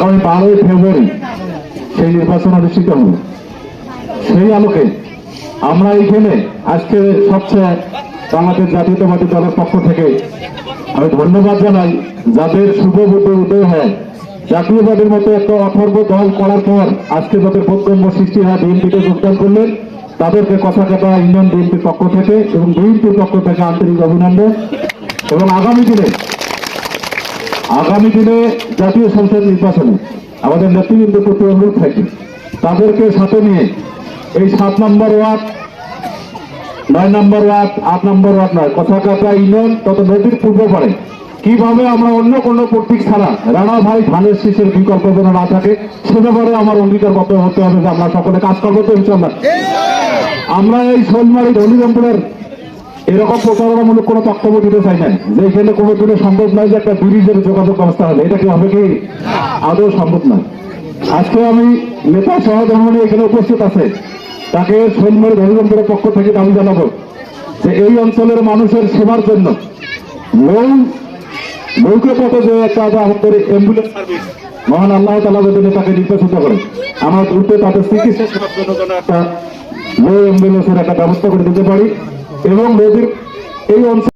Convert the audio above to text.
12ই ফেব্রুয়ারি সেই নির্বাচন অনুষ্ঠিত হবে। সেই আলোকে আমরা এইখানে আজকে সবচেয়ে বাংলাদেশ জাতীয়তাবাদী দলের পক্ষ থেকে আমি ধন্যবাদ জানাই, যাদের শুভ বুদ্ধি উদয় হয় জাতীয়বাদের মতো একটা অথর্ব দল করার পর আজকে যাদের বোধগম্য সৃষ্টি হয় বিএনপিতে যোগদান করলেন, তাদেরকে কথা কথা ইউনিয়ন বিএনপির পক্ষ থেকে এবং বিএনপির পক্ষ থেকে আন্তরিক অভিনন্দন। এবং আগামী দিনে জাতীয় সংসদ নির্বাচনে আমাদের নেতৃবৃন্দের প্রতি অনুরোধ থাকে তাদেরকে সাথে নিয়ে এই 7 নম্বর ওয়ার্ড, 9 নম্বর ওয়ার্ড, 8 নম্বর ওয়ার্ড নয়, কথাকাটা ইউনিয়ন তত নদীর পূর্ব পারে কিভাবে আমরা অন্য কোনো প্রতীক ছাড়া রানা ভাই ধানের শীষের বিকল্প যেন না থাকে সে ব্যাপারে আমার অঙ্গীকারবদ্ধ হতে হবে যে আমরা সকলে কাজ করবো। তো ইনশাআল্লাহ আমরা এই শোলমারি হলিরামপুরের এরকম প্রচারণামূলক কোনো বক্তব্য দিতে চাই না যে এখানে কোনো দিনে সম্ভব নয় যে একটা ব্রিজের যোগাযোগ ব্যবস্থা হবে, এটা কি হবে কি? আদৌ সম্ভব নয়। আজকে আমি নেতা সহ জনগণ এখানে উপস্থিত আছে, তাকে শোলমারি হলিরামপুরের পক্ষ থেকে দাবি জানাবো যে এই অঞ্চলের মানুষের সেবার জন্য নৌকা পথে যে একটা আমাদের অ্যাম্বুলেন্স সার্ভিস মহান আল্লাহ তাআলা যদি তাকে নির্বাচিত করে আমরা দ্রুত তাদের চিকিৎসা সেবার জন্য একটা অ্যাম্বুলেন্সের একটা ব্যবস্থা করে দিতে পারি এবং নদীর এই অঞ্চল